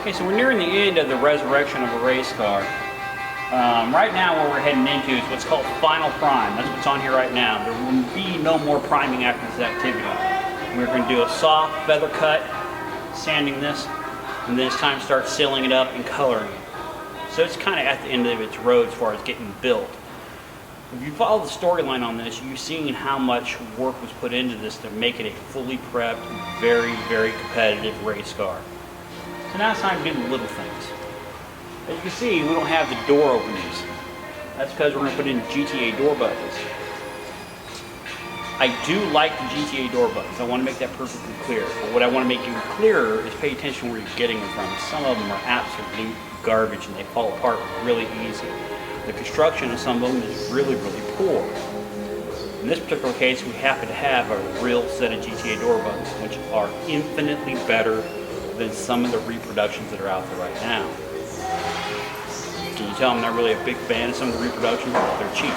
Okay, so we're nearing the end of the resurrection of a race car. Right now what we're heading into is what's called final prime. That's what's on here right now. There will be no more priming after this activity. We're going to do a soft feather cut, sanding this, and then it's time to start sealing it up and coloring it. So it's kind of at the end of its road as far as getting built. If you follow the storyline on this, you've seen how much work was put into this to make it a fully prepped, very, very competitive race car. So now it's time to do the little things. As you can see, we don't have the door openings. That's because we're going to put in GTA door buttons. I do like the GTA door buttons. I want to make that perfectly clear. But what I want to make even clearer is pay attention where you're getting them from. Some of them are absolute garbage and they fall apart really easy. The construction of some of them is really, really poor. In this particular case, we happen to have a real set of GTA door buttons, which are infinitely better than some of the reproductions that are out there right now. Can you tell I'm not really a big fan of some of the reproductions? They're cheap.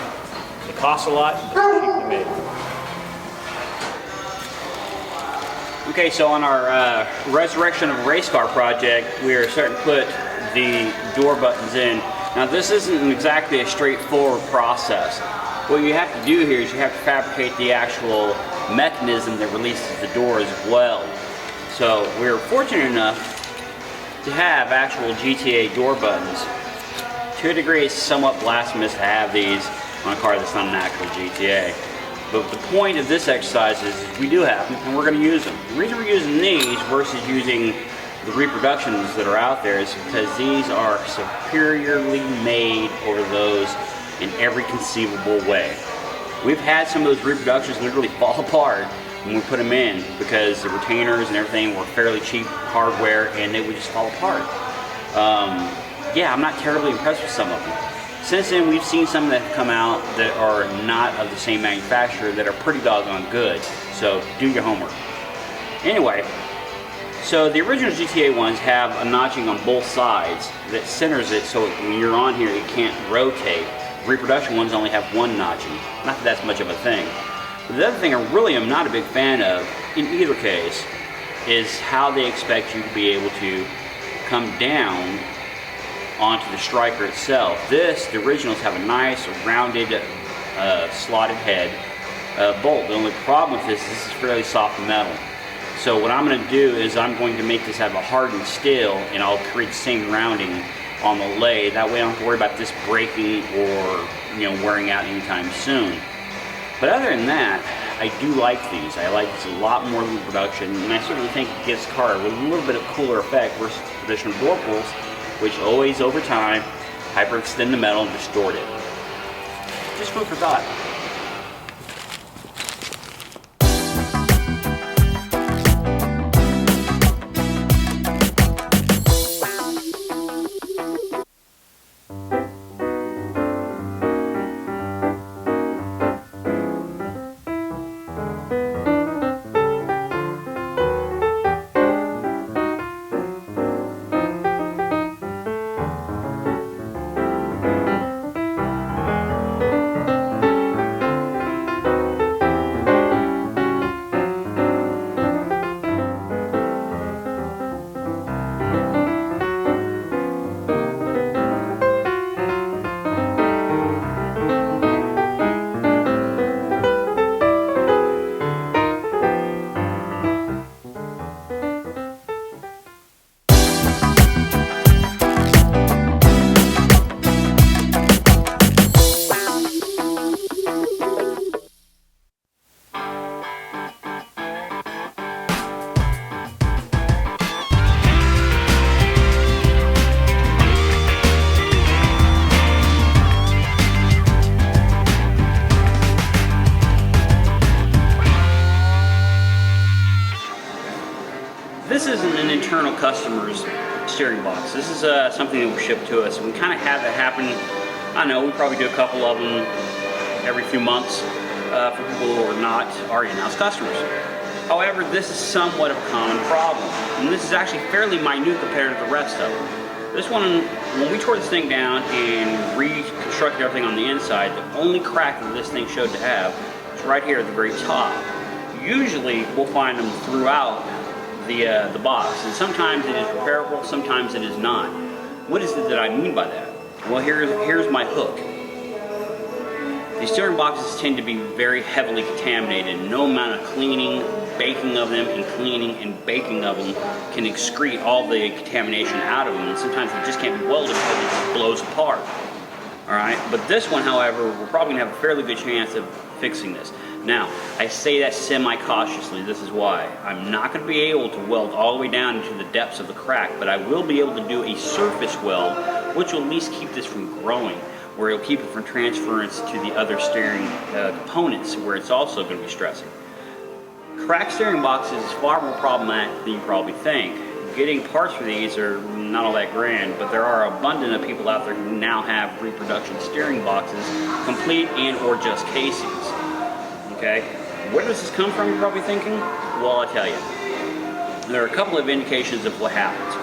They cost a lot, but they're cheaply made. Okay, so on our Resurrection of a Race Car project, we are starting to put the door buttons in. Now this isn't exactly a straightforward process. What you have to do here is you have to fabricate the actual mechanism that releases the door as well. So we're fortunate enough to have actual GTA door buttons. To a degree, it's somewhat blasphemous to have these on a car that's not an actual GTA. But the point of this exercise is we do have them and we're going to use them. The reason we're using these versus using the reproductions that are out there is because these are superiorly made over those in every conceivable way. We've had some of those reproductions literally fall apart when we put them in because the retainers and everything were fairly cheap hardware and they would just fall apart. Yeah, I'm not terribly impressed with some of them. Since then, we've seen some that have come out that are not of the same manufacturer that are pretty doggone good. So do your homework. Anyway, so the original GTA ones have a notching on both sides that centers it so when you're on here it can't rotate. Reproduction ones only have one notching. Not that that's much of a thing. But the other thing I really am not a big fan of in either case is how they expect you to be able to come down onto the striker itself. The originals have a nice rounded slotted head bolt. The only problem with this is fairly soft metal. So what I'm going to do is I'm going to make this out of a hardened steel and I'll create the same rounding on the lathe. That way I don't have to worry about this breaking or wearing out anytime soon. But other than that, I do like these. I like this a lot more than production, and I certainly think it gives the car a little bit of cooler effect versus traditional door pulls, which always over time hyperextend the metal and distort it. Just food for thought. This isn't an internal customer's steering box. This is something that was shipped to us. And we kind of have it happen, I don't know, we probably do a couple of them every few months for people who are not our in-house customers. However, this is somewhat of a common problem. And this is actually fairly minute compared to the rest of them. This one, when we tore this thing down and reconstructed everything on the inside, the only crack that this thing showed to have is right here at the very top. Usually, we'll find them throughout the box, and sometimes it is repairable, sometimes it is not. What is it that I mean by that? Well, here's my hook. These steering boxes tend to be very heavily contaminated. No amount of cleaning, baking of them, and cleaning and baking of them can excrete all the contamination out of them, and sometimes it just can't be welded because it just blows apart. All right, but this one, however, we're probably gonna have a fairly good chance of fixing this. Now, I say that semi-cautiously. This is why. I'm not going to be able to weld all the way down into the depths of the crack, but I will be able to do a surface weld, which will at least keep this from growing, where it'll keep it from transference to the other steering components, where it's also going to be stressing. Cracked steering boxes is far more problematic than you probably think. Getting parts for these are not all that grand, but there are abundant of people out there who now have reproduction steering boxes, complete and or just casings. Okay, where does this come from, you're probably thinking? Well, I'll tell you. There are a couple of indications of what happens.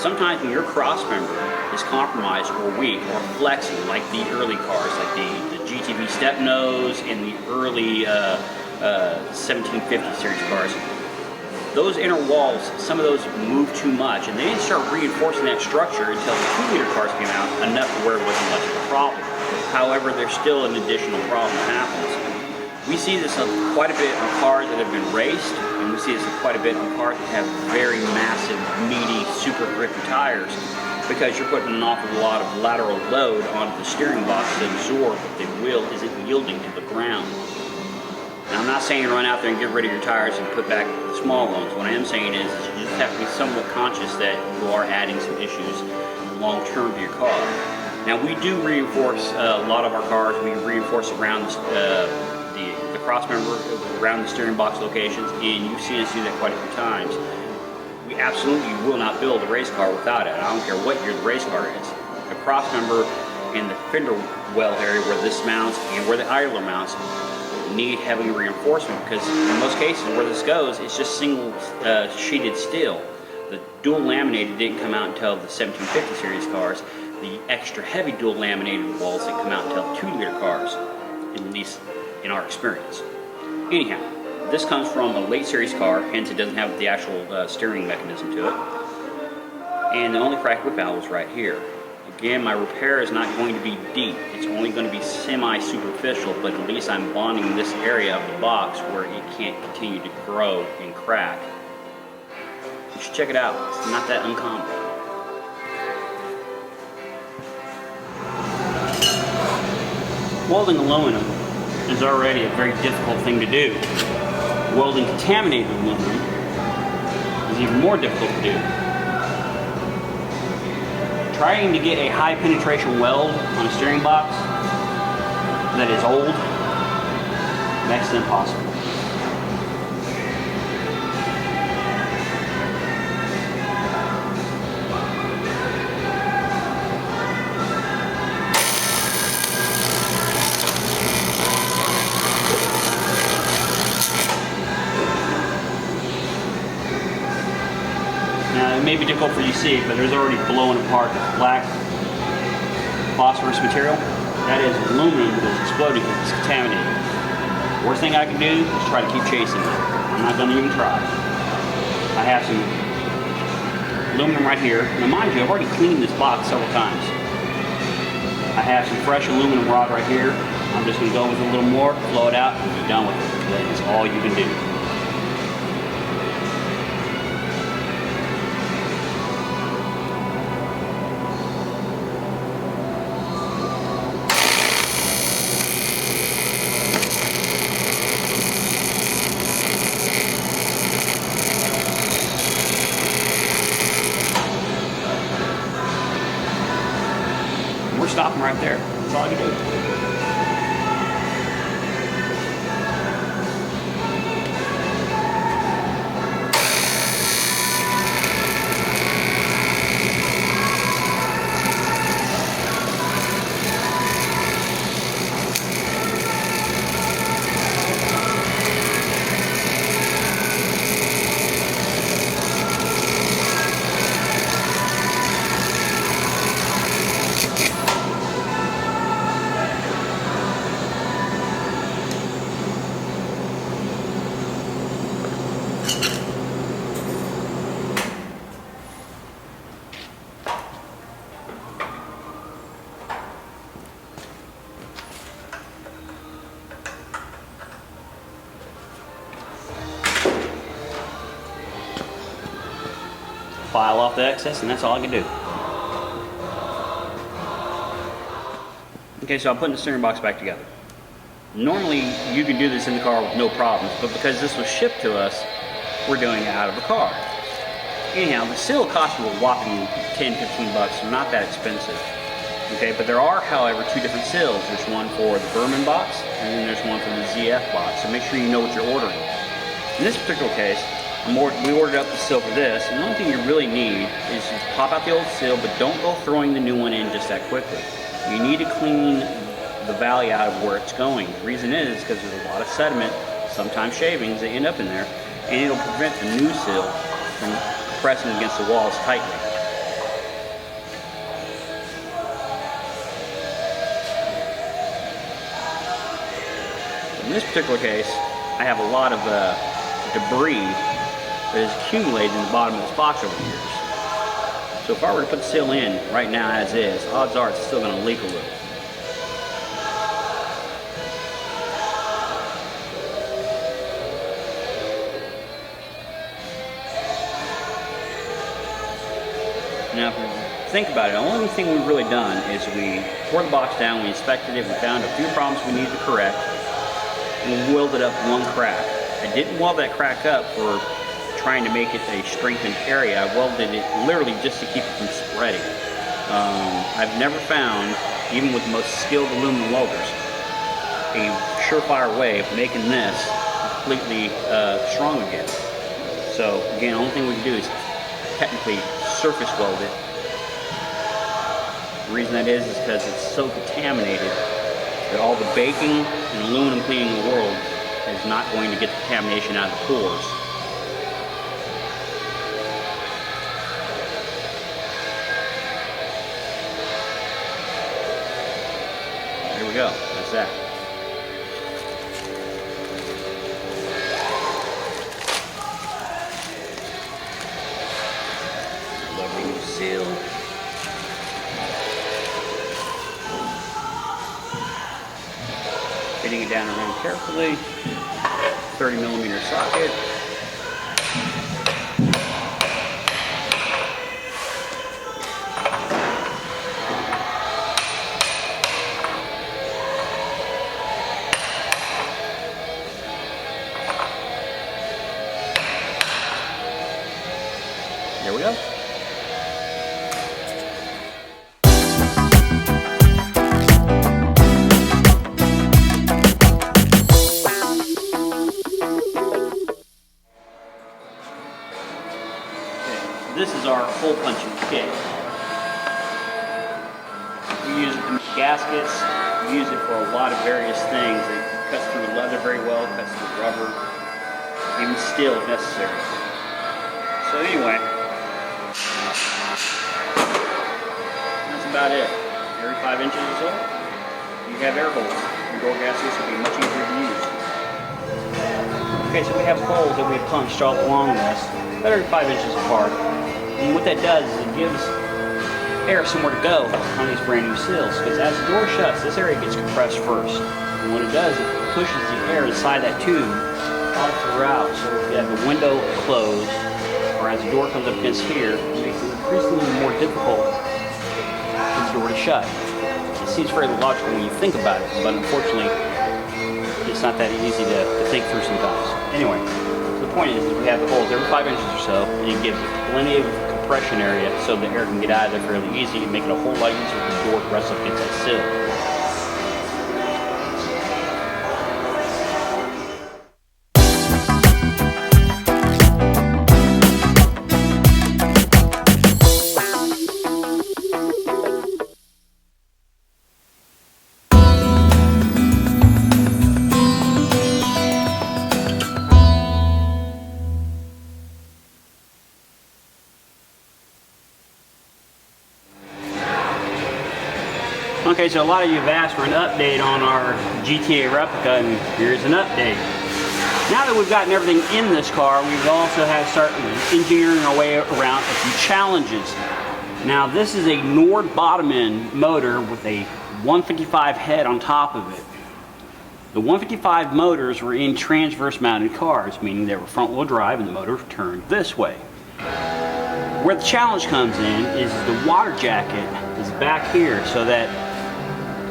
Sometimes when your cross member is compromised or weak or flexing, like the early cars, like the GTV step nose and the early 1750 series cars, those inner walls, some of those move too much, and they didn't start reinforcing that structure until the 2-liter cars came out, enough to where it wasn't much of a problem. However, there's still an additional problem that happens. We see this quite a bit on cars that have been raced, and we see this quite a bit on cars that have very massive, meaty, super grippy tires, because you're putting an awful lot of lateral load onto the steering box to absorb what the wheel isn't yielding to the ground. Now, I'm not saying run out there and get rid of your tires and put back the small ones. What I am saying is you just have to be somewhat conscious that you are adding some issues long term to your car. Now, we do reinforce a lot of our cars. We reinforce around the cross member, around the steering box locations, and you've seen us do that quite a few times. We absolutely will not build a race car without it. I don't care what year the race car is. The cross member and the fender well area where this mounts and where the idler mounts need heavy reinforcement, because in most cases where this goes, it's just single sheeted steel. The dual laminated didn't come out until the 1750 series cars. The extra heavy dual laminated walls didn't come out until 2-liter cars, at least in our experience. Anyhow, this comes from a late series car, hence it doesn't have the actual steering mechanism to it. And the only crack whip valve is right here. Again, my repair is not going to be deep. It's only going to be semi-superficial, but at least I'm bonding this area of the box where it can't continue to grow and crack. You should check it out. It's not that uncommon. Welding aluminum is already a very difficult thing to do. Welding contaminated aluminum is even more difficult to do. Trying to get a high penetration weld on a steering box that is old, next to impossible. Now, it may be difficult for you to see, but there's already blowing apart the black phosphorus material. That is aluminum that's exploding because it's contaminated. Worst thing I can do is try to keep chasing it. I'm not going to even try. I have some aluminum right here. Now, mind you, I've already cleaned this box several times. I have some fresh aluminum rod right here. I'm just going to go with a little more, blow it out, and be done with it. That is all you can do. We're stopping right there. That's all you do. file off the excess, and that's all I can do. Okay, so I'm putting the steering box back together. Normally, you can do this in the car with no problems, but because this was shipped to us, we're doing it out of the car. Anyhow, the seal cost you a whopping 10, 15 bucks, so not that expensive. Okay, but there are, however, two different seals. There's one for the Berman box, and then there's one for the ZF box, so make sure you know what you're ordering. In this particular case, we ordered up the seal for this, and the only thing you really need is to pop out the old seal, but don't go throwing the new one in just that quickly. You need to clean the valley out of where it's going. The reason is because there's a lot of sediment, sometimes shavings, that end up in there, and it'll prevent the new seal from pressing against the walls tightly. In this particular case, I have a lot of debris that has accumulated in the bottom of this box over the years. So if I were to put the seal in right now as is, odds are it's still going to leak a little. Now, if you think about it, the only thing we've really done is we tore the box down, we inspected it, we found a few problems we needed to correct, and we welded up one crack. I didn't weld that crack up for trying to make it a strengthened area. I welded it literally just to keep it from spreading. I've never found, even with the most skilled aluminum welders, a surefire way of making this completely strong again. So again, the only thing we can do is technically surface weld it. The reason that is because it's so contaminated that all the baking and aluminum cleaning in the world is not going to get the contamination out of the pores. There we go, that's that. Lovely new seal. Fitting it down around carefully. 30mm socket. There we go. This is our hole punching kit. We use it to make gaskets. We use it for a lot of various things. It cuts through leather very well, cuts through rubber, even steel if necessary. So anyway, that's about it. Every 5 inches or so, you have air holes. Your door gaskets will be much easier to use. Okay, so we have holes that we have punched all along this, about every 5 inches apart. And what that does is it gives air somewhere to go on these brand new seals, because as the door shuts, this area gets compressed first. And when it does, it pushes the air inside that tube all throughout. So if you have the window closed, or as the door comes up against here, it makes it increasingly more difficult for the door to shut. It seems very logical when you think about it, but unfortunately, it's not that easy to think through sometimes. Anyway, the point is we have the holes every 5 inches or so, and it gives it plenty of compression area so the air can get out of there fairly easy and make it a whole lot easier for the door to rest up against that sill. Okay, so a lot of you have asked for an update on our GTA replica, and here's an update. Now that we've gotten everything in this car, we've also had to start engineering our way around a few challenges. Now, this is a Nord bottom end motor with a 155 head on top of it. The 155 motors were in transverse mounted cars, meaning they were front wheel drive and the motor turned this way. Where the challenge comes in is the water jacket is back here, so that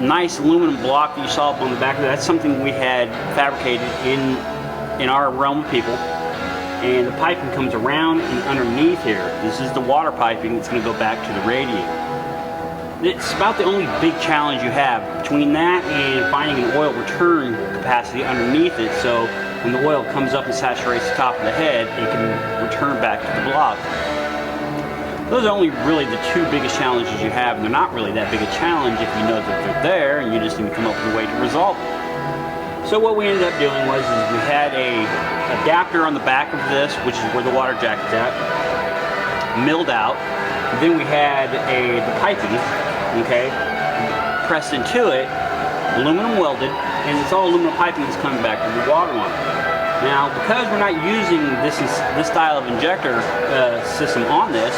nice aluminum block that you saw up on the back of that's something we had fabricated in our realm of people. And the piping comes around and underneath here. This is the water piping that's going to go back to the radiator. It's about the only big challenge you have between that and finding an oil return capacity underneath it, so when the oil comes up and saturates the top of the head, it can return back to the block. Those are only really the two biggest challenges you have, and they're not really that big a challenge if you know that they're there and you just need to come up with a way to resolve them. So what we ended up doing was we had a adapter on the back of this, which is where the water jacket's at, milled out. Then we had the piping, okay, pressed into it, aluminum welded, and it's all aluminum piping that's coming back to the water line. Now, because we're not using this style of injector system on this,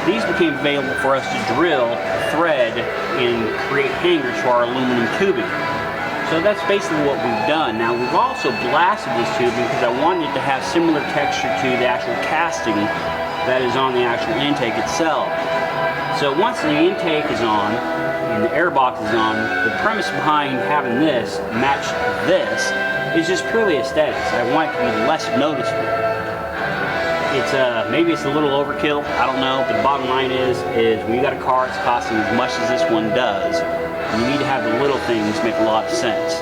these became available for us to drill, thread, and create hangers for our aluminum tubing. So that's basically what we've done. Now, we've also blasted this tubing because I wanted it to have similar texture to the actual casting that is on the actual intake itself. So once the intake is on and the air box is on, the premise behind having this match this is just purely aesthetics. I want it to be less noticeable. It's maybe it's a little overkill, I don't know, but the bottom line is when you got a car that's costing as much as this one does, you need to have the little things make a lot of sense.